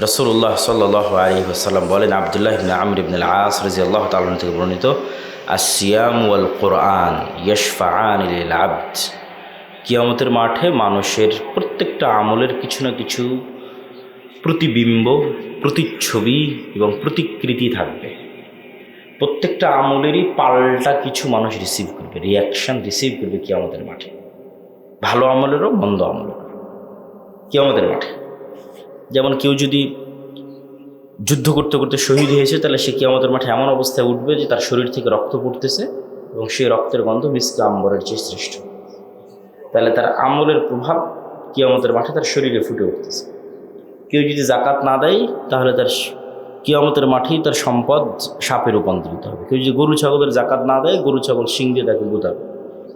রাসূলুল্লাহ সাল্লাল্লাহু আলাইহি ওয়াসাল্লাম বলেন, আব্দুল্লাহ ইবনে আমর ইবনে আল-আস রাদিয়াল্লাহু তাআলা থেকে বর্ণিত, আস-সিয়াম ওয়াল কুরআন ইয়াশফাআন লিল আবদ। কিয়ামতের মাঠে মানুষের প্রত্যেকটা আমলের কিছু না কিছু প্রতিবিম্ব, প্রতিচ্ছবি এবং প্রতিকৃতি থাকবে। প্রত্যেকটা আমলেরই পাল্টা কিছু মানুষ রিসিভ করবে, রিয়াকশান রিসিভ করবে কিয়ামতের মাঠে, ভালো আমলেরও মন্দ আমলেরও কিয়ামতের মাঠে। যেমন কেউ যদি যুদ্ধ করতে করতে শহীদ হয়েছে, তাহলে সে কিয়ামতের মাঠে এমন অবস্থায় উঠবে যে তার শরীর থেকে রক্ত পড়তেছে এবং সেই রক্তের গন্ধ মিসকে আম্বরের চেয়ে শ্রেষ্ঠ। তাহলে তার আমলের প্রভাব কিয়ামতের মাঠে তার শরীরে ফুটে উঠতেছে। কেউ যদি জাকাত না দেয়, তাহলে তার কিয়ামতের মাঠেই তার সম্পদ সাপে রূপান্তরিত হবে। কেউ যদি গরু ছাগলের জাকাত না দেয়, গরু ছাগল শিং দিয়ে তাকে গুতাবে।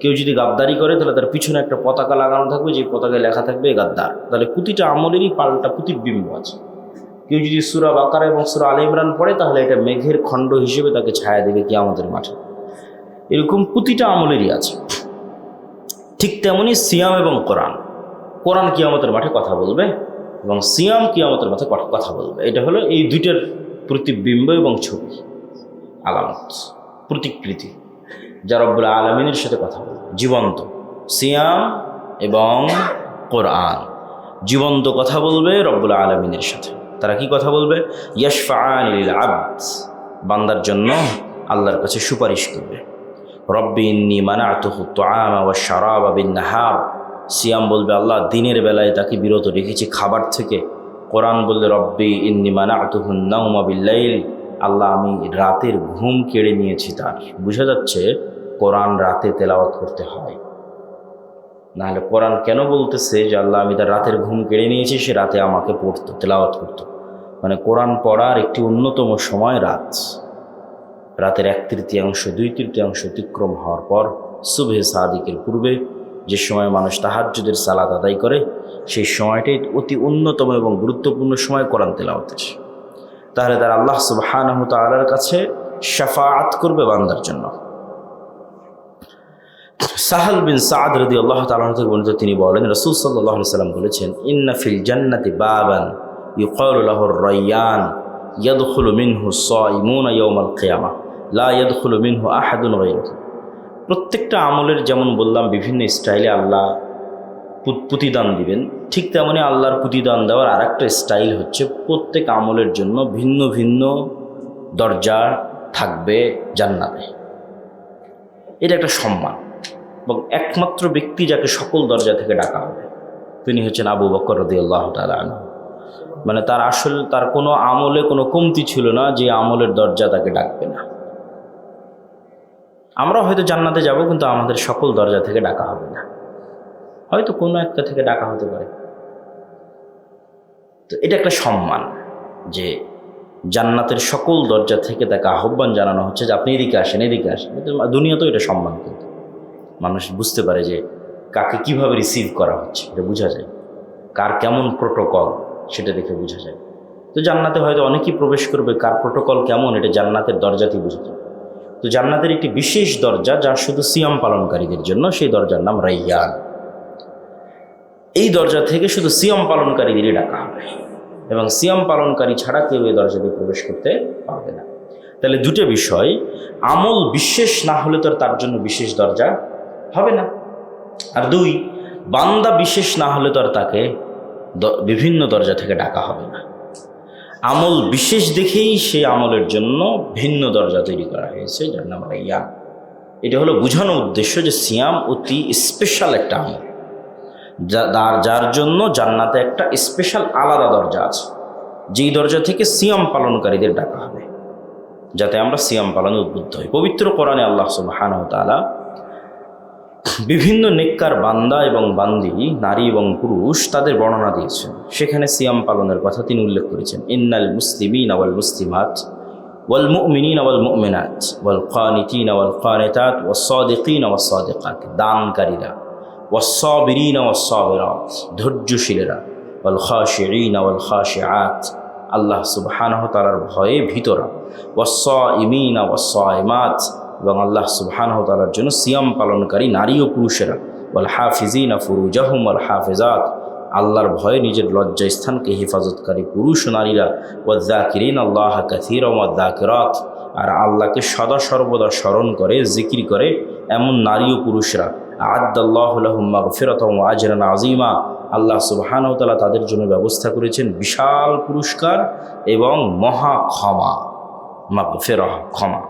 কেউ যদি গাদ্দারি করে, তাহলে তার পিছনে একটা পতাকা লাগানো থাকবে, যে পতাকায় লেখা থাকবে গাদ্দার। তাহলে প্রতিটা আমলেরই পাল্টা প্রতিবিম্ব আছে। কেউ যদি সূরা বাকারা এবং সূরা আলে ইমরান পড়ে, তাহলে এটা মেঘের খণ্ড হিসেবে তাকে ছায়া দেবে কিয়ামতের মাঠে। এরকম প্রতিটা আমলেরই আছে। ঠিক তেমনি সিয়াম এবং কোরআন। কোরআন কিয়ামতের মাঠে কথা বলবে এবং সিয়াম কিয়ামতের মাঠে কথা বলবে। এটা হলো এই দুইটার প্রতিবিম্ব এবং ছবি, আলামত, প্রতিকৃতি, যা রব্বুল আলামিনের সাথে কথা বলবে। জীবন্ত সিয়াম এবং কোরআন জীবন্ত কথা বলবে রব্বুল আলামিনের সাথে। তারা কি কথা বলবে? ইয়াশফাআন লিল আবদ, বান্দার জন্য আল্লাহর কাছে সুপারিশ করবে। রব্বি ইন্নী মানাতুহু তুআমা ওয়াশ শারাবা বিন নাহার। সিয়াম বলবে, আল্লাহ দিনের বেলায় তাকে বিরত রেখেছি খাবার থেকে। কোরআন বললে, রব্বি ইন্নী মানাতুহু নাওমা বিল লাইল, আল্লাহ আমি রাতের ঘুম কেড়ে নিয়েছি তার। বোঝা যাচ্ছে কোরআন রাতে তেলাওয়াত করতে হয়। নাহলে কোরআন কেন বলতেছে যে আল্লাহ আমি তার রাতের ঘুম কেড়ে নিয়েছি, সে রাতে আমাকে পড়তো, তেলাওয়াত করতো। মানে কোরআন পড়ার একটি অন্যতম সময় রাত। রাতের 1/3 2/3 অতিক্রম হওয়ার পর সুবহে সাদিকের পূর্বে যে সময় মানুষ তাহাজ্জুদের সালাত আদায় করে, সেই সময়টাই অতি অন্যতম এবং গুরুত্বপূর্ণ সময় কোরআন তেলাওয়াতের। তাহলে তারা আল্লাহ সুবহানাহু ওয়া তাআলার কাছে শাফাআত করবে বান্দার জন্য। সাহাল বিন সাদ রাদিয়াল্লাহু তাআলা থেকে বর্ণিত, তিনি বলেন, রাসূল সাল্লাল্লাহু আলাইহি ওয়াসাল্লাম বলেছেন, ইন্না ফিল জান্নাতি বাবান ইউকালু লাহুর রায়্যান ইয়াদখুলু মিনহু সাইমুনা ইয়াওমাল কিয়ামাহ লা ইয়াদখুলু মিনহু আহাদুন গায়রুহু। প্রত্যেকটা আমলের, যেমন বললাম, বিভিন্ন স্টাইলে আল্লাহ প্রতিদান দিবেন, ঠিক তেমনি আল্লাহর প্রতিদান দেওয়ার আরেকটা স্টাইল হচ্ছে প্রত্যেক আমলের জন্য ভিন্ন ভিন্ন দরজা থাকবে জান্নাতে। এটা একটা সম্মান এবং একমাত্র ব্যক্তি যাকে সকল দরজা থেকে ডাকা হবে তিনি হচ্ছেন আবু বকর রাদিয়াল্লাহু তাআলা আনহু। মানে তার কোনো আমলে কোনো কমতি ছিল না যে আমলের দরজা তাকে ডাকবে না। আমরা হয়তো জান্নাতে যাব, কিন্তু আমাদের সকল দরজা থেকে ডাকা হবে না, হয়তো কোনো একটা থেকে ডাকা হতে পারে। তো এটা একটা সম্মান যে জান্নাতের সকল দরজা থেকে তাকে আহ্বান জানানো হচ্ছে যে আপনি এদিকে আসেন, এদিকে আসেন। দুনিয়াতেও এটা সম্মান, কিন্তু মানুষ বুঝতে পারে যে কাকে কিভাবে রিসিভ করা হচ্ছে, এটা বোঝা যায়, কার কেমন প্রোটোকল সেটা দেখে বোঝা যায়। তো জান্নাতে হয়তো অনেকেই প্রবেশ করবে, কার প্রোটোকল কেমন এটা জান্নাতের দরজাতেই বোঝা যায়। তো জান্নাতের একটি বিশেষ দরজা যা শুধু সিয়াম পালনকারীদের জন্য, সেই দরজার নাম রাইয়ান। এই দরজা থেকে শুধু সিয়াম পালনকারীদেরই ডাকা হবে এবং সিয়াম পালনকারী ছাড়া কেউ এই দরজা দিয়ে প্রবেশ করতে পারবে না। তাহলে দুটো বিষয়, আমল বিশেষ না হলে তো তার জন্য বিশেষ দরজা হবে না, আর দুই, বান্দা বিশেষ না হলে তো আর তাকে বিভিন্ন দরজা থেকে ডাকা হবে না। আমল বিশেষ দেখেই সেই আমলের জন্য ভিন্ন দরজা তৈরি করা হয়েছে, যার নাম রাইয়ান। এটা হলো বোঝানো উদ্দেশ্য যে সিয়াম অতি স্পেশাল একটা আমল, যার জন্য জান্নাতে একটা স্পেশাল আলাদা দরজা আছে, যেই দরজা থেকে সিয়াম পালনকারীদের ডাকা হবে, যাতে আমরা সিয়াম পালনে উদ্বুদ্ধ হই। পবিত্র কোরআনে আল্লাহ সুবহানাহু ওয়া তাআলা বিভিন্ন নেককার বান্দা এবং বান্দি, নারী এবং পুরুষ, তাদের বর্ণনা দিয়েছেন। সেখানে সিয়াম পালনের কথা তিনি উল্লেখ করেছেন, ইন্নাল মুসলিমিনা ওয়াল মুসলিমাত ওয়াল মুমিনিনা ওয়াল মুমিনাত ওয়াল কানিতিনা ওয়াল কানিতাত ওয়াস সাদিকিনা ওয়াস সাদিকাত, দানকারীরা, ওয়াস সাবিরিনা ওয়াস সাবিরাত, ধৈর্যশীলেরা, ওয়াল খাশিঈনা ওয়াল খাশিআত, আল্লাহ সুবহানাহু ওয়া তাআলার ভয়ে ভীতরা, ওয়াস সাইমিনা ওয়াস সাইমাত, এবং আল্লাহ সুবহানাহু ওয়া তাআলার জন্য সিয়াম পালনকারী নারী ও পুরুষেরা, ওয়াল হাফিজিনা ফুরুজাহুম ওয়াল হাফিজাত, আল্লাহর ভয়ে নিজের লজ্জাস্থানকে হেফাজতকারী পুরুষ ও নারীরা, ওয়াযাকিরিন আল্লাহ কাসীরাম ওয়াযাকিরাত, আর আল্লাহকে সদা সর্বদা স্মরণ করে জিকির করে এমন নারী ও পুরুষরা, আ'আদ্দাল্লাহু লাহুম মাগফিরাতাও ওয়া আজরান আযীমা, আল্লাহ সুবহানাহু ওয়া তাআলা তাদের জন্য ব্যবস্থা করেছেন বিশাল পুরস্কার এবং মহা ক্ষমা, মাগফিরাহ ক্ষমা।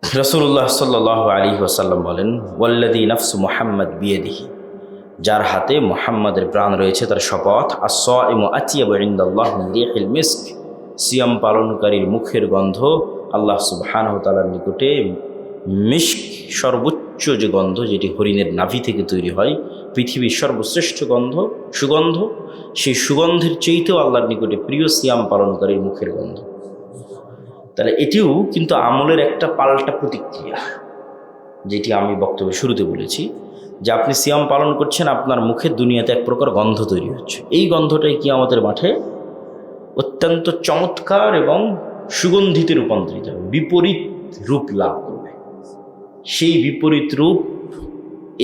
রাসূলুল্লাহ সাল্লাল্লাহু আলাইহি ওয়াসাল্লাম বলেন, ওয়াল্লাযী নাফসু মুহাম্মাদ বিয়াদিহি, যার হাতে মুহাম্মাদের প্রাণ রয়েছে তার শপথ, আস-সাইমু আতিয়াবু ইনদাল্লাহি মিন রিহিল মিস্ক, সিয়াম পালনকারীর মুখের গন্ধ আল্লাহ সুবহানাহু ওয়া তাআলার নিকটে মিস্ক, সর্বোচ্চ যে গন্ধ, যেটি হরিণের নাভি থেকে তৈরি হয়, পৃথিবীর সর্বশ্রেষ্ঠ গন্ধ, সুগন্ধ, সেই সুগন্ধের চেয়েতেও আল্লাহর নিকটে প্রিয় সিয়াম পালনকারীর মুখের গন্ধ। তাহলে এটিও কিন্তু আমলের একটা পাল্টা প্রতিক্রিয়া, যেটি আমি বক্তব্যের শুরুতে বলেছি, যে আপনি সিয়াম পালন করছেন, আপনার মুখে দুনিয়াতে এক প্রকার গন্ধ তৈরি হচ্ছে। এই গন্ধটাই কিয়ামতের মাঠে অত্যন্ত চমৎকার এবং সুগন্ধিতে রূপান্তরিত হবে, বিপরীত রূপ লাভ করবে। সেই বিপরীত রূপ,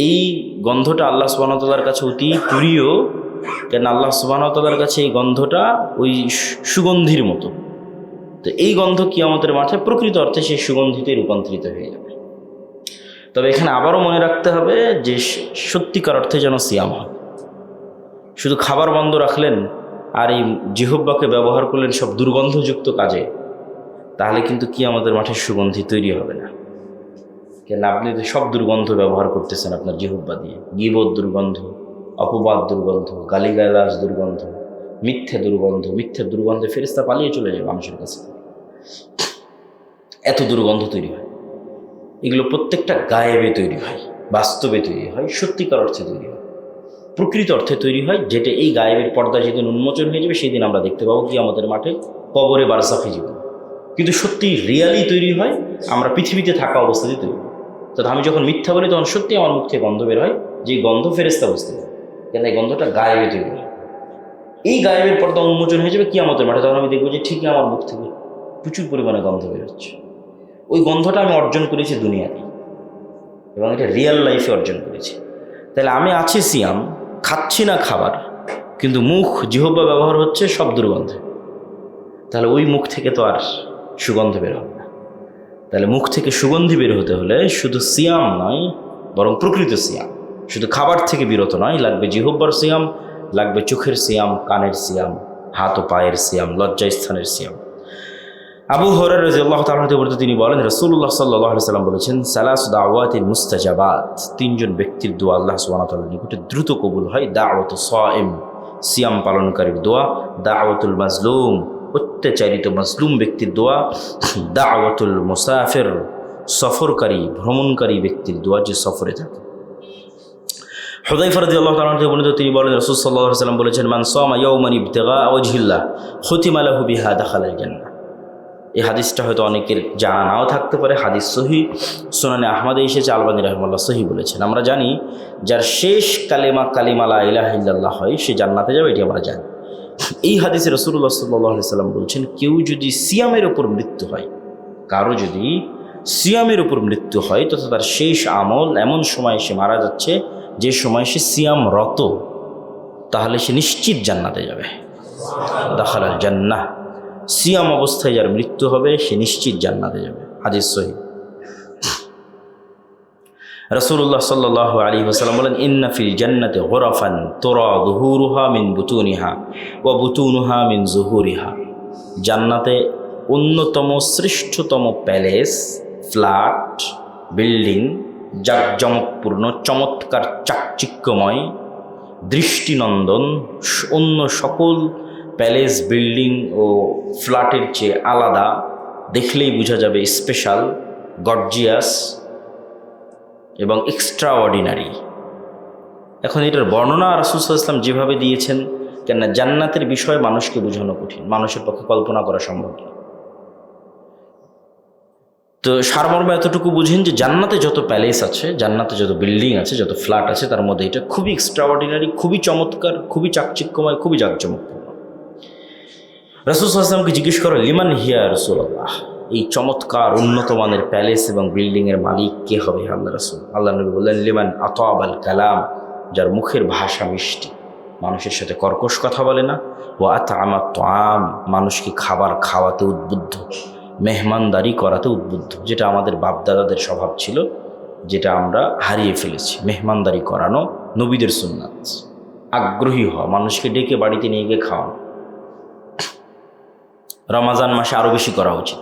এই গন্ধটা আল্লাহ সুবহানাহু ওয়া তাআলার কাছে অতি প্রিয়, কেন আল্লাহ সুবহানাহু ওয়া তাআলার কাছে এই গন্ধটা ওই সুগন্ধির মতো। তো এই গন্ধ কিয়ামতের মাঠে প্রকৃত অর্থে সেই সুগন্ধিতে রূপান্তরিত হয়ে যাবে। তবে এখানে আবারও মনে রাখতে হবে যে সত্যিকার অর্থে যেন সিয়াম হয়। শুধু খাবার বন্ধ রাখলেন আর এই জিহ্বাকে ব্যবহার করলেন সব দুর্গন্ধযুক্ত কাজে, তাহলে কিন্তু কিয়ামতের মাঠে সুগন্ধি তৈরি হবে না। কেন আপনি তো সব দুর্গন্ধ ব্যবহার করতেছেন আপনার জিহ্বা দিয়ে, গীবত দুর্গন্ধ, অপবাদ দুর্গন্ধ, গালিগালাজ দুর্গন্ধ, মিথ্যে দুর্গন্ধে ফেরেশতা পালিয়ে চলে যায় মানুষের কাছে। এত দুর্গন্ধ তৈরি হয়। এগুলো প্রত্যেকটা গায়েবে তৈরি হয়, বাস্তবে তৈরি হয়, সত্যিকার অর্থে তৈরি হয়, প্রকৃত অর্থে তৈরি হয়, যেটা এই গায়েবের পর্দা যেদিন উন্মোচন হয়ে যাবে সেই দিন আমরা দেখতে পাবো কিয়ামতের মাঠে, কবরে, বারজাখে জীবন। কিন্তু সত্যি রিয়ালি তৈরি হয় আমরা পৃথিবীতে থাকা অবস্থাতে তৈরি হয়। তো আমি যখন মিথ্যা বলি তখন সত্যি আমার মুখ থেকে গন্ধ বের হয়, যে গন্ধ ফেরেশতা বুঝতে পারে, কেন এই গন্ধটা গায়েবে তৈরি হয়। এই গায়েবের পর্দা উন্মোচন হয়ে যাবে কিয়ামতের মাঠে, তখন আমি দেখবো যে ঠিকই আমার মুখ থেকে প্রচুর পরিমাণে গন্ধ বের হচ্ছে। ওই গন্ধটা আমি অর্জন করেছি দুনিয়াতে, এবং এটা রিয়েল লাইফে অর্জন করেছি। তাহলে আমি আছি সিয়াম, খাচ্ছি না খাবার, কিন্তু মুখ, জিহ্বা ব্যবহার হচ্ছে সব দুর্গন্ধে। তাহলে ওই মুখ থেকে তো আর সুগন্ধ বের হবে না। তাহলে মুখ থেকে সুগন্ধি বের হতে হলে শুধু সিয়াম নয়, বরং প্রকৃত সিয়াম। শুধু খাবার থেকে বিরত নয়, লাগবে জিহ্বার সিয়াম, লাগবে চোখের সিয়াম, কানের সিয়াম, হাত ও পায়ের সিয়াম, লজ্জাস্থানের সিয়াম। আবু হুরায়রা রাদিয়াল্লাহু তাআলা হতে বর্ণিত, তিনি বলেন, রাসূলুল্লাহ সাল্লাল্লাহু আলাইহি ওয়াসাল্লাম বলেছেন, সালাসু দাওয়াতিন মুস্তাজাবাত, তিনজন ব্যক্তির দোয়া আল্লাহ সুবহানাহু ওয়া তাআলার নিকটে দ্রুত কবুল হয়। দাওয়াতুস সাইম, সিয়াম পালনকারীর দোয়া; দাওয়াতুল মাজলুম, অত্যাচারিত মাজলুম ব্যক্তির দোয়া; দাওয়াতুল মুসাফির, সফরকারী, ভ্রমণকারী ব্যক্তির দোয়া, যে সফরে থাকে। হুযায়ফা রাদিয়াল্লাহু তাআলা থেকে বর্ণিত, তিনি বলেন, রাসূল সাল্লাল্লাহু আলাইহি ওয়াসাল্লাম বলেছেন, মান সামা ইয়াওমান ইবতিগা ওয়াজহিল্লাহ খুতিমা লাহু বিহা দাখালাল জান্নাহ। এই হাদিসটা হয়তো অনেকের জানা নাও থাকতে পারে, হাদিস সহিহ, সুনানে আহমদে এসেছে, আলবানী রাহিমাহুল্লাহ সহিহ বলেছেন। আমরা জানি যার শেষ কালিমা লা ইলাহা ইল্লাল্লাহ হয় সে জান্নাতে যাবে, এটি আমরা জানি। এই হাদিসে রাসূলুল্লাহ সাল্লাল্লাহু আলাইহি ওয়াসাল্লাম বলছেন, কেউ যদি সিয়ামের উপর মৃত্যু হয়, কারো যদি সিয়ামের উপর মৃত্যু হয়, তথা তার শেষ আমল এমন সময় সে মারা যাচ্ছে যে সময় সে সিয়ামরত, তাহলে সে নিশ্চিত জান্নাতে যাবে। দাখালাল জান্নাহ, সিয়াম অবস্থায় যার মৃত্যু হবে সে নিশ্চিত জান্নাতে যাবে, হাদিস সহিহ। রাসূলুল্লাহ সাল্লাল্লাহু আলাইহি ওয়াসাল্লাম বলেন, ইন্না ফিল জান্নাতি গুরাফান তুরা যুহুরুহা মিন বুতুনিহা ওয়া বুতুনুহা মিন যুহুরিহা। জান্নাতে অন্যতম শ্রেষ্ঠতম প্যালেস, ফ্ল্যাট, বিল্ডিং, জাঁকজমকপূর্ণ, চমৎকার, চাকচিক্যময়, দৃষ্টিনন্দন, অন্য সকল প্যালেস, বিল্ডিং ও ফ্ল্যাটের চেয়ে আলাদা, দেখলেই বোঝা যাবে স্পেশাল, গর্জিয়াস এবং এক্সট্রা অর্ডিনারি। এখন এটার বর্ণনা রাসূল সাল্লাল্লাহু আলাইহি ওয়াসাল্লাম যেভাবে দিয়েছেন, কেননা জান্নাতের বিষয়ে মানুষকে বোঝানো কঠিন, মানুষের পক্ষে কল্পনা করা সম্ভব না। তো সারমর্ম এতটুকু বুঝেন যে জান্নাতে যত প্যালেস আছে, জান্নাতে যত বিল্ডিং আছে, যত ফ্ল্যাট আছে, তার মধ্যে এটা খুবই এক্সট্রা অর্ডিনারি, খুবই চমৎকার, খুবই চাকচিক্যময়, খুবই জাঁকজমকপূর্ণ। রাসূল সাল্লাল্লাহু আলাইহি ওয়াসাল্লামকে জিজ্ঞেস করা, লিমান হিয়া রাসূলুল্লাহ, এই চমৎকার উন্নত মানের প্যালেস এবং বিল্ডিংয়ের মালিক কে হবে আল্লাহ রাসূল? আল্লাহ নবী বললেন, লিমান আতাবাল কালাম, যার মুখের ভাষা মিষ্টি, মানুষের সাথে কর্কশ কথা বলে না। ও আতআমা তাআম, মানুষকে খাবার খাওয়াতে উদ্বুদ্ধ, মেহমানদারি করাতে উদ্বুদ্ধ, যেটা আমাদের বাপদাদাদের স্বভাব ছিল, যেটা আমরা হারিয়ে ফেলেছি। মেহমানদারি করানো নবীদের সুন্নাত। আগ্রহী হওয়া, মানুষকে ডেকে বাড়িতে নিয়ে গিয়ে খাওয়ানো। রমাজান মাসে আরও বেশি করা উচিত।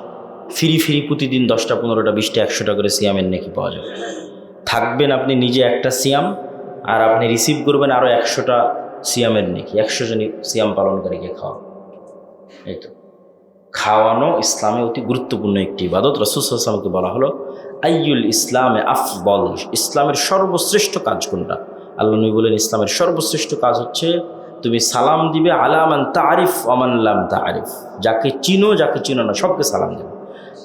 ফিরি প্রতিদিন 10টা 15টা 20টা 100টা করে সিয়ামের নেকি পাওয়া যাবে। থাকবেন আপনি নিজে একটা সিয়াম, আর আপনি রিসিভ করবেন আরও 100টা সিয়ামের নেকি, 100 জন সিয়াম পালনকারীকে খাওয়া। এই তো খাওয়ানো ইসলামে অতি গুরুত্বপূর্ণ একটি ইবাদত। রাসূল সাল্লাল্লাহু আলাইহি ওয়াসাল্লামকে বলা হলো আইয়ুল ইসলামে আফদল, ইসলামের সর্বশ্রেষ্ঠ কাজ কোনটা? আল্লাহ নবী বলেন ইসলামের সর্বশ্রেষ্ঠ কাজ হচ্ছে তুমি সালাম দিবে আলা মান তারিফ ওয়া মান লাম তারিফ, যাকে চিনো যাকে চিনো না সবকে সালাম দেবে।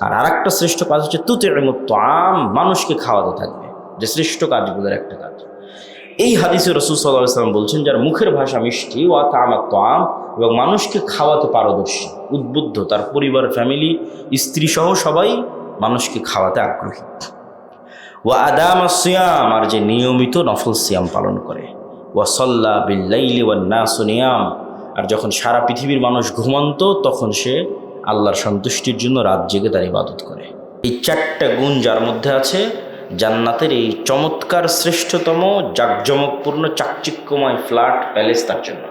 আর আরেকটা শ্রেষ্ঠ কাজ হচ্ছে তুতিউমুত তাআম, মানুষকে খাওয়াতে থাকবে, যে শ্রেষ্ঠ কাজগুলোর একটা কাজ। এই হাদিসে রাসূল সাল্লাল্লাহু আলাইহি ওয়াসাল্লাম বলছেন যার মুখের ভাষা মিষ্টি, ওয়া তাআমাত তাআম, এবং মানুষকে খাওয়াতে পারদর্শী, উদ্বুদ্ধ, তার পরিবার ফ্যামিলি স্ত্রী সহ সবাই মানুষকে খাওয়াতে আগ্রহী। ওয়া আদামাস সিয়াম, আর যে নিয়মিত নফল সিয়াম পালন করে। ওয়া সাল্লা বিল লাইলি ওয়ান নাসু নিয়াম, আর যখন সারা পৃথিবীর মানুষ ঘুমন্ত তখন সে আল্লাহর সন্তুষ্টির জন্য রাত জেগে তার ইবাদত করে। এই 4টা গুণ যার মধ্যে আছে, জান্নাতের এই চমৎকার শ্রেষ্ঠতম জাঁকজমকপূর্ণ চাকচিক্যময় ফ্ল্যাট প্যালেস তার জন্য।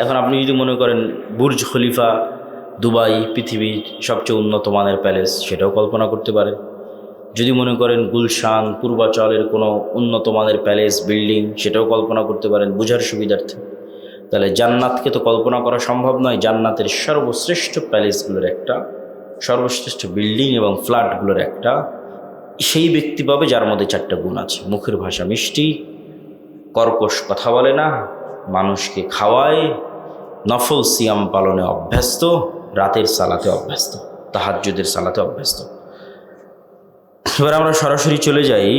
এখন আপনি যদি মনে করেন বুর্জ খলিফা দুবাই পৃথিবীর সবচেয়ে উন্নত মানের প্যালেস, সেটাও কল্পনা করতে পারেন। যদি মনে করেন গুলশান পূর্বাচলের কোনো উন্নত মানের প্যালেস বিল্ডিং, সেটাও কল্পনা করতে পারেন বোঝার সুবিধার্থে। তাহলে জান্নাতকে তো কল্পনা করা সম্ভব নয়। জান্নাতের সর্বশ্রেষ্ঠ প্যালেসগুলোর একটা, সর্বশ্রেষ্ঠ বিল্ডিং এবং ফ্ল্যাটগুলোর একটা সেই ব্যক্তি পাবে যার মধ্যে 4টা গুণ আছে। মুখের ভাষা মিষ্টি, কর্কশ কথা বলে না, মানুষকে খাওয়ায়, নফল সিয়াম পালনে অভ্যস্ত, রাতের সালাতে অভ্যস্ত, তাহাজ্জুদের সালাতে অভ্যস্ত। এবার আমরা সরাসরি চলে যাই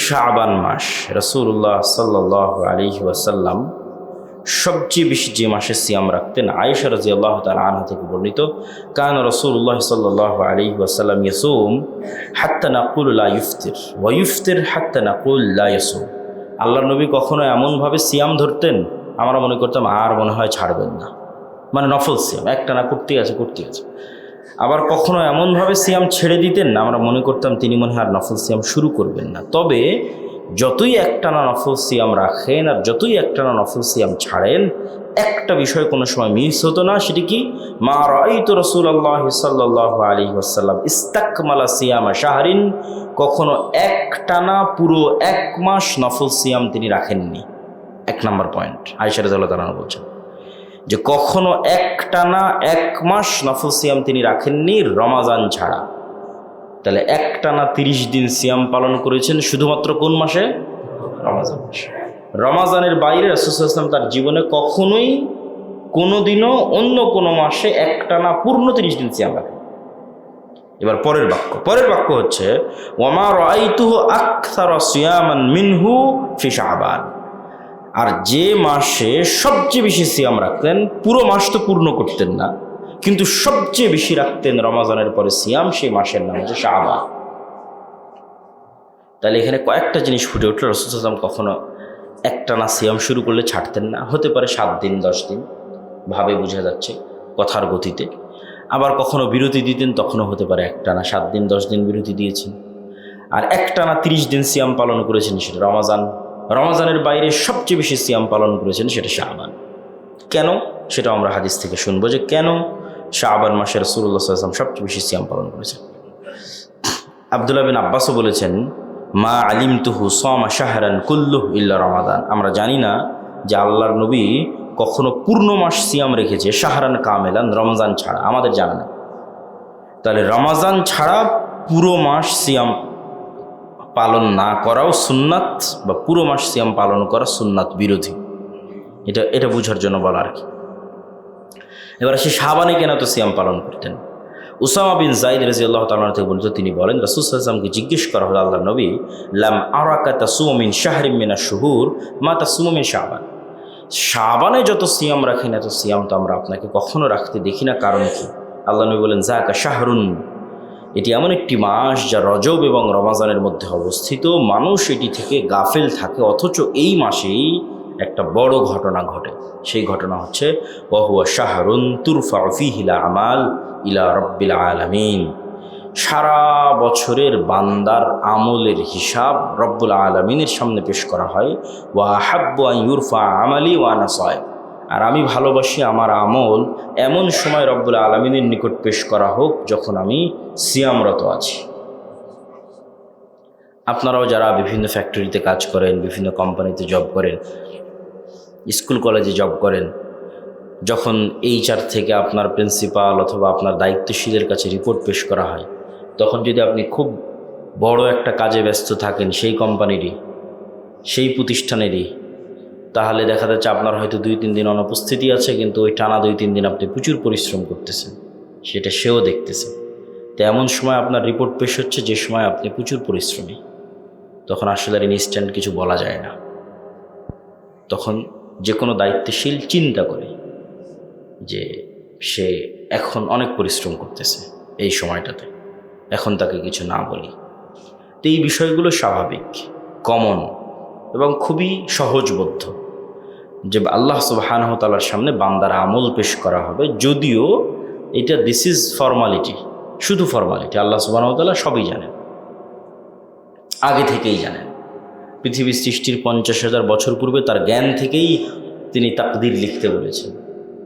শাবান মাস। রাসূলুল্লাহ সাল্লাল্লাহু আলাইহি ওয়াসাল্লাম সবচেয়ে বেশি যে মাসে সিয়াম রাখতেন, আয়েশা রাদিয়াল্লাহু তাআলা আনহা থেকে বর্ণিত, কান রাসূলুল্লাহ সাল্লাল্লাহু আলাইহি ওয়াসাল্লাম ইয়াসুম হাত্তা নাকুল লা ইফতির ওয়া ইফতির হাত্তা নাকুল লা ইয়াসুম। আল্লাহর নবী কখনো এমনভাবে সিয়াম ধরতেন আমরা মনে করতাম আর মনে হয় ছাড়বেন না, মানে নফল সিয়াম একটানা করতেই আছে। আবার কখনো এমনভাবে সিয়াম ছেড়ে দিতেন না, আমরা মনে করতাম তিনি মনে হয় আর নফল সিয়াম শুরু করবেন না। তবে যতই একটানা নফল সিয়াম রাখেন আর যতই একটানা নফল সিয়াম ছাড়েন, একটা বিষয় কোনো সময় মিস হতো না। সেটি কি? মা রাআইতু রাসূলুল্লাহ সাল্লাল্লাহু আলাইহি ওয়াসাল্লাম ইস্তাকমালা সিয়ামা শাহরিন, কখনো একটানা পুরো 1 মাস নফল সিয়াম তিনি রাখেননি। 1 নম্বর পয়েন্ট আয়েশা রাদিয়াল্লাহু তাআলা বলছেন যে কখনো একটানা 1 মাস নফল সিয়াম তিনি রাখেননি রমাজান ছাড়া। তাহলে একটানা 30 দিন সিয়াম পালন করেছেন শুধুমাত্র কোন মাসে? রমাজান মাসে। রমাজানের বাইরে রাসূল সাল্লাল্লাহু আলাইহি ওয়াসাল্লাম তার জীবনে কখনোই কোনোদিনও অন্য কোনো মাসে একটানা পূর্ণ 30 দিন সিয়াম রাখেন। এবার পরের বাক্য হচ্ছে ওয়ামা রাআইতুহু আকসারা সিয়ামান মিনহু ফি শাবান, আর যে মাসে সবচেয়ে বেশি সিয়াম রাখতেন, পুরো মাস তো পূর্ণ করতেন না, কিন্তু সবচেয়ে বেশি রাখতেন রমাজানের পরে সিয়াম, সেই মাসের নাম হচ্ছে শাবান। তাহলে এখানে কয়েকটা জিনিস ফুটে উঠল। রাসূল সাল্লাল্লাহু আলাইহি ওয়াসাল্লাম কখনো একটানা সিয়াম শুরু করলে ছাড়তেন না। হতে পারে 7 দিন 10 দিন, ভাবে বোঝা যাচ্ছে কথার গতিতে। আবার কখনো বিরতি দিতেন, তখনও হতে পারে একটানা 7 দিন 10 দিন বিরতি দিয়েছেন। আর একটানা 30 দিন সিয়াম পালন করেছেন, সেটা রমাজানের বাইরে সবচেয়ে বেশি সিয়াম পালন করেছেন সেটা শাবান। কেন? সেটা আমরা হাদিস থেকে শুনবো যে কেন শাবান মাসে রাসূলুল্লাহ সাল্লাল্লাহু আলাইহি ওয়াসাল্লাম সবচেয়ে বেশি সিয়াম পালন করেছেন। আব্দুল্লাহ বিন আব্বাসও বলেছেন মা আলিমতুহু সামা শাহরান কুল্লুহু ইল্লা রমাদান, আমরা জানি না যে আল্লাহর নবী কখনো পূর্ণ মাস সিয়াম রেখেছে শাহরান কামেলান, রমজান ছাড়া, আমাদের জানা নেই। তাহলে রমাজান ছাড়া পুরো মাস সিয়াম পালন না করাও সুন্নাত, বা পুরো মাস সিয়াম পালন করা সুন্নাত বিরোধী। এটা বোঝার জন্য বলা আর কি। এবার সে শাবানে কেন তো সিয়াম পালন করতেন? উসামা বিন যায়েদ রাদিয়াল্লাহু তাআলা থেকে বলতো, তিনি বলেন রাসূল সাল্লাল্লাহু আলাইহি ওয়াসাল্লামকে জিজ্ঞেস করা হলো, আল্লাহর নবী, লাম আরাকা তাসুমু মিন শাহরিন মিনাশ শুহুর মা তাসুমু মিন শাবান, শাবানে যত সিয়াম রাখেন এত সিয়াম তো আমরা আপনাকে কখনো রাখতে দেখি না, কারণ কি? আল্লাহ নবী বলেন জাকা শাহরুন, এটি এমন একটি মাস যা রজব এবং রমাজানের মধ্যে অবস্থিত, মানুষ এটি থেকে গাফেল থাকে, অথচ এই মাসেই একটা বড় ঘটনা ঘটে। সেই ঘটনা হচ্ছে ওয়াহুয়া শাহরুন তুরফাউ ফীহিল আমাল ইলা রাব্বিল আলামিন। সারা বছরের বান্দার আমলের হিসাব রব্বুল আলামিনের সামনে পেশ করা হয়। ওয়া আহাব্বু আন ইউরফা আমালি ওয়া আনা সায়িম, আর আমি ভালোবাসি আমার আমল এমন সময় রব্বুল আলামিনের নিকট পেশ করা হোক যখন আমি সিয়ামরত আছি। আপনারাও যারা বিভিন্ন ফ্যাক্টরিতে কাজ করেন, বিভিন্ন কোম্পানিতে জব করেন, স্কুল কলেজে জব করেন, যখন HR থেকে আপনার প্রিন্সিপাল অথবা আপনার দায়িত্বশীলের কাছে রিপোর্ট পেশ করা হয়, তখন যদি আপনি খুব বড় একটা কাজে ব্যস্ত থাকেন সেই কোম্পানিরই, সেই প্রতিষ্ঠানেরই, তাহলে দেখা যাচ্ছে আপনার হয়তো 2-3 দিন অনুপস্থিতি আছে, কিন্তু ওই টানা 2-3 দিন আপনি প্রচুর পরিশ্রম করতেছেন, সেটা সেও দেখতেছে। তো এমন সময় আপনার রিপোর্ট পেশ হচ্ছে যে সময় আপনি প্রচুর পরিশ্রমী, তখন আসলে আর ইনস্ট্যান্ট কিছু বলা যায় না। তখন যে কোনো দায়িত্বশীল চিন্তা করে যে সে এখন অনেক পরিশ্রম করতেছে এই সময়টাতে, এখন তাকে কিছু না বলি। তো এই বিষয়গুলো স্বাভাবিক, কমন এবং খুবই সহজবোধ্য যে আল্লাহ সুবহানাহু ওয়া তাআলার সামনে বান্দার আমল পেশ করা হবে। যদিও এটা দিস ইজ ফর্মালিটি, শুধু ফর্মালিটি। আল্লাহ সুবহানাহু ওয়া তাআলা সবই জানেন, আগে থেকেই জানেন। পৃথিবীর সৃষ্টির 50,000 বছর পূর্বে তার জ্ঞান থেকেই তিনি তাকদীর লিখতে বলেছেন।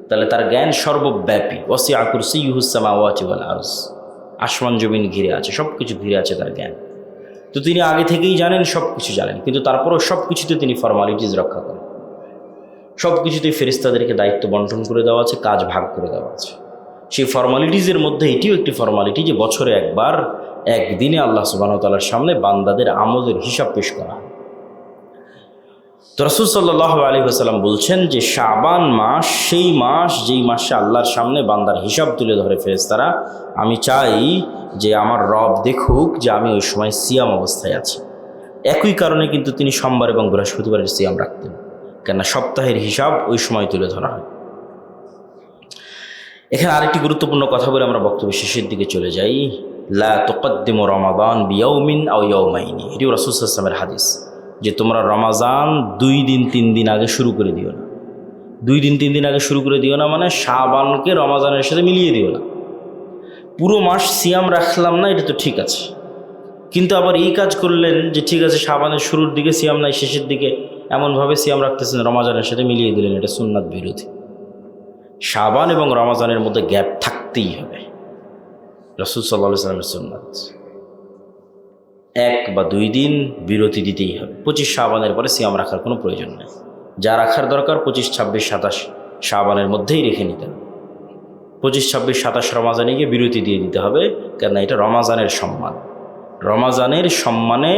তাহলে তার জ্ঞান সর্বব্যাপী। ওয়াসিআ কুরসিয়্যুহুস সামাওয়াতি ওয়াল আরজ, আসমান জমিন ঘিরে আছে, সব কিছু ঘিরে আছে তার জ্ঞান। তো তিনি আগে থেকেই জানেন, সব কিছু জানেন, কিন্তু তারপরেও সব কিছুতে তিনি ফর্মালিটিজ রক্ষা করেন। সব কিছুতেই ফেরেশতাদেরকে দায়িত্ব বন্টন করে দেওয়া আছে, কাজ ভাগ করে দেওয়া আছে। সেই ফর্মালিটিজের মধ্যে এটিও একটি ফর্মালিটি যে বছরে একবার, একদিনে আল্লাহ সুবহানাহু ওয়া তাআলার সামনে বান্দাদের আমলের হিসাব পেশ করা হয়। তো রাসূল সাল্লাল্লাহু আলাইহি ওয়াসাল্লাম বলছেন যে শাবান মাস সেই মাস যেই মাসে আল্লাহর সামনে বান্দার হিসাব তুলে ধরে ফেরেশতারা। আমি চাই যে আমার রব দেখুক যে আমি ওই সময় সিয়াম অবস্থায় আছি। একই কারণে কিন্তু তিনি সোমবার এবং বৃহস্পতিবারের সিয়াম রাখতেন, কেননা সপ্তাহের হিসাব ওই সময় তুলে ধরা হয়। এখানে আরেকটি গুরুত্বপূর্ণ কথা বলে আমরা বক্তব্য শেষের দিকে চলে যাই। লা তুকদ্দিমু রমাদান বিয়াউমিন আও ইয়াউমাইনি, এটিও রাসূল সাল্লাল্লাহু আলাইহি ওয়াসাল্লামের হাদিস যে তোমরা রমাজান 2 দিন 3 দিন আগে শুরু করে দিও না। 2 দিন 3 দিন আগে শুরু করে দিও না মানে শাবানকে রমাজানের সাথে মিলিয়ে দিও না। পুরো মাস সিয়াম রাখলাম না, এটা তো ঠিক আছে, কিন্তু আবার এই কাজ করলেন যে ঠিক আছে শাবানের শুরুর দিকে সিয়াম নাই, শেষের দিকে এমনভাবে সিয়াম রাখতেছেন রমাজানের সাথে মিলিয়ে দিলেন, এটা সুন্নাত বিরোধী। শাবান এবং রমাজানের মধ্যে গ্যাপ থাকতেই হবে, রাসূল সাল্লাল্লাহু আলাইহি ওয়াসাল্লামের সুন্নাত। 1 বা 2 দিন বিরতি দিতেই হবে। 25 শাবানের পরে সিয়াম রাখার কোনো প্রয়োজন নেই। যা রাখার দরকার 25, 26, 27 শাবানের মধ্যেই রেখে নিতে হবে। 25, 26, 27 রমাজানে গিয়ে বিরতি দিয়ে দিতে হবে, কেননা এটা রমাজানের সম্মান। রমাজানের সম্মানে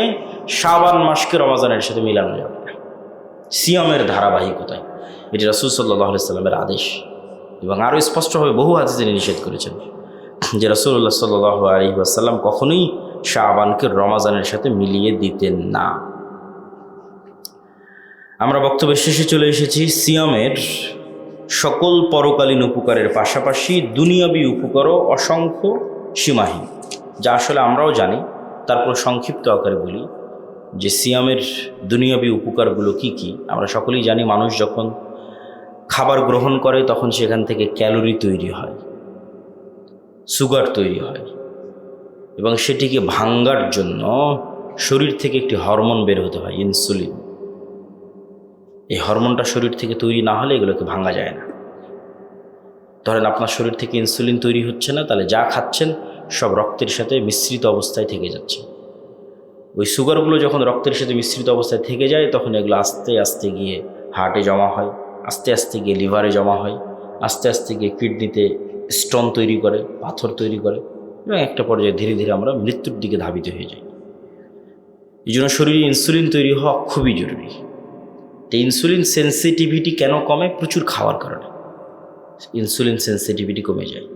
শাবান মাসকে রমাজানের সাথে মিলানো যাবে না, সিয়ামের ধারাবাহিকতায়। এটি রাসূল সাল্লাল্লাহু আলাইহি ওয়াসাল্লামের আদেশ, এবং আরও স্পষ্টভাবে বহু হাদিসে তিনি নিষেধ করেছেন যে রাসূলুল্লাহ সাল্লাল্লাহু আলাইহি ওয়াসাল্লাম কখনোই শাবানকে রমাজানের সাথে মিলিয়ে দিতেন না। আমরা বক্তব্যের শেষে চলে এসেছি। সিয়ামের সকল পরকালীন উপকারের পাশাপাশি দুনিয়াবী উপকারও অসংখ্য সীমাহীন, যা আসলে আমরাও জানি, তারপর সংক্ষিপ্ত আকারে বলি যে সিয়ামের দুনিয়াবী উপকারগুলো কি কি। আমরা সকলেই জানি মানুষ যখন খাবার গ্রহণ করে তখন সেখান থেকে ক্যালোরি তৈরি হয়, সুগার তৈরি হয়, এবং সেটিকে ভাঙার জন্য শরীর থেকে একটি হরমোন বের হতে হয়, ইনসুলিন। এই হরমোনটা শরীর থেকে তৈরি না হলে এগুলোকে ভাঙা যায় না। ধরেন আপনার শরীর থেকে ইনসুলিন তৈরি হচ্ছে না, তাহলে যা খাচ্ছেন সব রক্তের সাথে মিশ্রিত অবস্থায় থেকে যাচ্ছে। ওই সুগারগুলো যখন রক্তের সাথে মিশ্রিত অবস্থায় থেকে যায় তখন এগুলো আস্তে আস্তে গিয়ে হার্টে জমা হয়, আস্তে আস্তে গিয়ে লিভারে জমা হয়, আস্তে আস্তে গিয়ে কিডনিতে স্টোন তৈরি করে, পাথর তৈরি করে, এবং একটা পর্যায়ে ধীরে ধীরে আমরা মৃত্যুর দিকে ধাবিত হয়ে যাই। এই জন্য শরীরে ইনসুলিন তৈরি হওয়া খুবই জরুরি। তো ইনসুলিন সেন্সিটিভিটি কেন কমে? প্রচুর খাওয়ার কারণে ইনসুলিন সেন্সিটিভিটি কমে যায়।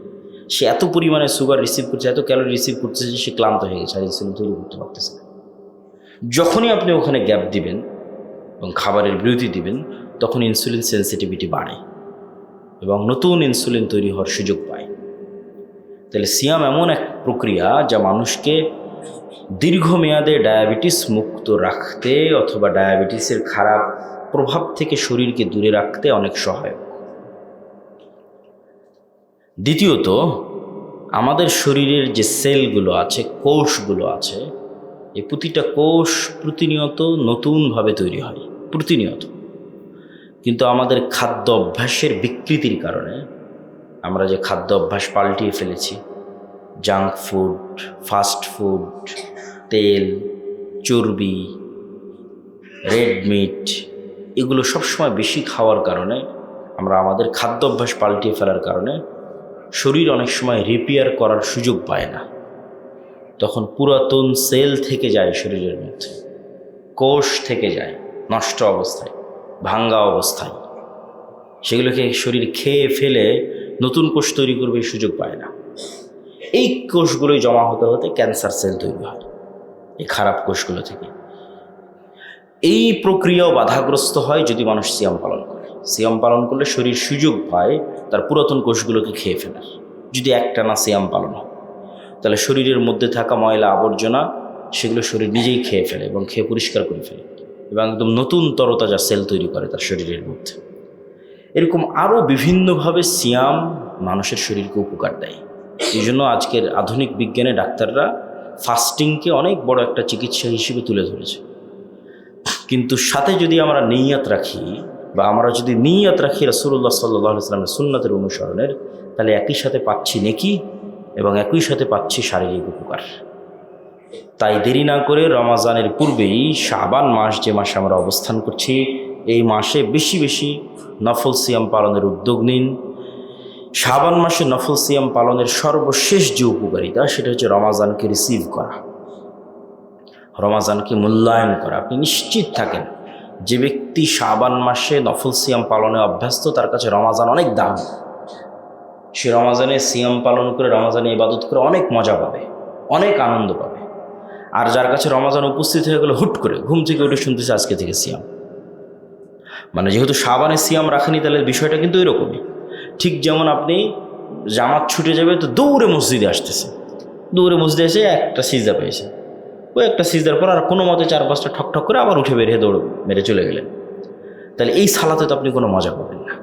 সে এত পরিমাণে সুগার রিসিভ করছে, এত ক্যালোরি রিসিভ করছে যে সে ক্লান্ত হয়ে গেছে, আর ইনসুলিন তৈরি করতে পারতেছে না। যখনই আপনি ওখানে গ্যাপ দিবেন এবং খাবারের বিরতি দিবেন, তখন ইনসুলিন সেন্সিটিভিটি বাড়ে এবং নতুন ইনসুলিন তৈরি হওয়ার সুযোগ পায়। তাহলে সিয়াম এমন এক প্রক্রিয়া যা মানুষকে দীর্ঘমেয়াদে ডায়াবেটিস মুক্ত রাখতে অথবা ডায়াবেটিসের খারাপ প্রভাব থেকে শরীরকে দূরে রাখতে অনেক সহায়ক। দ্বিতীয়ত, আমাদের শরীরের যে সেলগুলো আছে, কোষগুলো আছে, এই প্রতিটা কোষ প্রতিনিয়ত নতুনভাবে তৈরি হয়, প্রতিনিয়ত। কিন্তু আমাদের খাদ্য অভ্যাসের বিকৃতির কারণে আমরা যে খাদ্য অভ্যাস পাল্টিয়ে ফেলেছি, জাঙ্ক ফুড, ফাস্ট ফুড, তেল, চর্বি, রেড মিট, এগুলো সবসময় বেশি খাওয়ার কারণে, আমরা আমাদের খাদ্য অভ্যাস পাল্টিয়ে ফেলার কারণে শরীর অনেক সময় রিপেয়ার করার সুযোগ পায় না। তখন পুরাতন সেল থেকে যায় শরীরের মধ্যে, কোষ থেকে যায় নষ্ট অবস্থায়, ভাঙ্গা অবস্থায়। সেগুলোকে শরীর খেয়ে ফেলে নতুন কোষ তৈরি করবে এই সুযোগ পায় না। এই কোষগুলোই জমা হতে হতে ক্যান্সার সেল তৈরি হয় এই খারাপ কোষগুলো থেকে। এই প্রক্রিয়াও বাধাগ্রস্ত হয় যদি মানুষ সিয়াম পালন করে। সিয়াম পালন করলে শরীর সুযোগ পায় তার পুরাতন কোষগুলোকে খেয়ে ফেলার। যদি একটানা সিয়াম পালন হয় তাহলে শরীরের মধ্যে থাকা ময়লা আবর্জনা সেগুলো শরীর নিজেই খেয়ে ফেলে এবং খেয়ে পরিষ্কার করে ফেলে এবং একদম নতুন তরতাজা সেল তৈরি করে তার শরীরের মধ্যে। এরকম আরও বিভিন্নভাবে সিয়াম মানুষের শরীরকে উপকার দেয়। এই জন্য আজকের আধুনিক বিজ্ঞানে ডাক্তাররা ফাস্টিংকে অনেক বড় একটা চিকিৎসা হিসেবে তুলে ধরেছে। কিন্তু সাথে যদি আমরা নিয়ত রাখি বা আমরা যদি নিয়ত রাখি রাসূলুল্লাহ সাল্লাল্লাহু আলাইহি ওয়াসাল্লামের সুন্নাতের অনুসরণের, তাহলে একই সাথে পাচ্ছি নেকি এবং একই সাথে পাচ্ছি শারীরিক উপকার। তাই দেরি না করে রমাজানের পূর্বেই শাবান মাস, যে মাসে আমরা অবস্থান করছি, এই মাসে বেশি বেশি নফল সিয়াম পালনের উদ্যোগ নিন। শাবান মাসে নফল সিয়াম পালনের সর্বশেষ যে উপকারিতা, সেটা হচ্ছে রমাজানকে রিসিভ করা, রমাজানকে মূল্যায়ন করা। আপনি নিশ্চিত থাকেন যে ব্যক্তি শাবান মাসে নফল সিয়াম পালনে অভ্যস্ত, তার কাছে রমাজান অনেক দাম। সে রমাজানে সিয়াম পালন করে, রমাজানে ইবাদত করে অনেক মজা পাবে, অনেক আনন্দ পাবে। আর যার কাছে রমাজান উপস্থিত হয়ে গেলে হুট করে ঘুম থেকে উঠে শুনতেছে আজকে থেকে সিয়াম, মানে যেহেতু শাবানে সিয়াম রাখেনি, তাহলে বিষয়টা কিন্তু এরকমই। ঠিক যেমন আপনি জামাত ছুটে যাবে তো দৌড়ে মসজিদে আসতেছে, দৌড়ে মসজিদে এসে একটা সিজদা পেয়েছে, ওই একটা সিজদার পর আর কোনো মতে 4-5টা ঠক করে আবার উঠে বেরিয়ে দৌড় মেরে চলে গেলেন। তাহলে এই সালাতে তো আপনি কোনো মজা পাবেন না।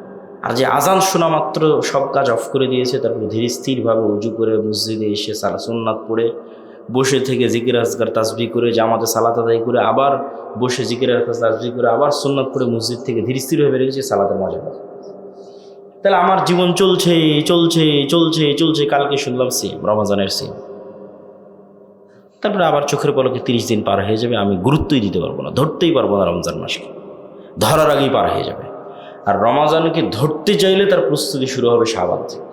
আর যে আজান শোনা মাত্র সব কাজ অফ করে দিয়েছে, তারপর ধীর স্থিরভাবে উজু করে মসজিদে এসে সুন্নাত পড়ে বসে থেকে জিকির আজকার তাসবিহ করে জামাতে সালাত আদায় করে আবার বসে জিকির আজকার তাসবিহ করে আবার সুন্নাত পড়ে মসজিদ থেকে ধীর স্থির হয়ে বেরিয়ে গেছে, সালাতের মজা পাবে। তাহলে আমার জীবন চলছে চলছে চলছে চলছে, কালকে শুনলাম সিয়াম, রমাজানের সিয়াম, তারপরে আবার চোখের পলকে 30 দিন পার হয়ে যাবে, আমি গুরুত্বই দিতে পারবো না, ধরতেই পারবো না রমজান মাসকে, ধরার আগেই পার হয়ে যাবে। আর রমাজানকে ধরতে চাইলে তার প্রস্তুতি শুরু হবে শাবান থেকে।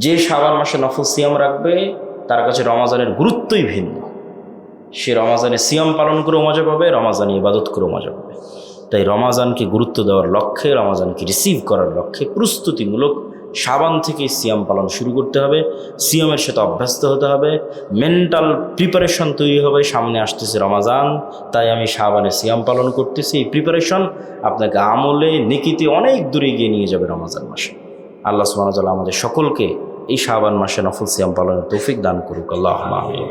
যে শাবান মাসে নফল সিয়াম রাখবে তার কাছে রমাজানের গুরুত্বই ভিন্ন। সে রমাজানে সিয়াম পালন করেও মজা পাবে, রমাজানে ইবাদত করেও মজা পাবে। তাই রমাজানকে গুরুত্ব দেওয়ার লক্ষ্যে, রমাজানকে রিসিভ করার লক্ষ্যে প্রস্তুতিমূলক শাবান থেকে সিয়াম পালন শুরু করতে হবে। সিয়ামের সাথে অভ্যস্ত হতে হবে, মেন্টাল প্রিপারেশন তৈরি হবে, সামনে আসতেছে রমাজান, তাই আমি শাবানে সিয়াম পালন করতেছি। এই প্রিপারেশন আপনাকে আমলে নেকিতে অনেক দূরে এগিয়ে নিয়ে যাবে রমাজান মাসে। আল্লাহ সুবহানাহু ওয়া তাআলা আমাদের সকলকে এই শাবান মাসে নফল সিয়াম পালনের তৌফিক দান করুক। আল্লাহুম্মা আমিন।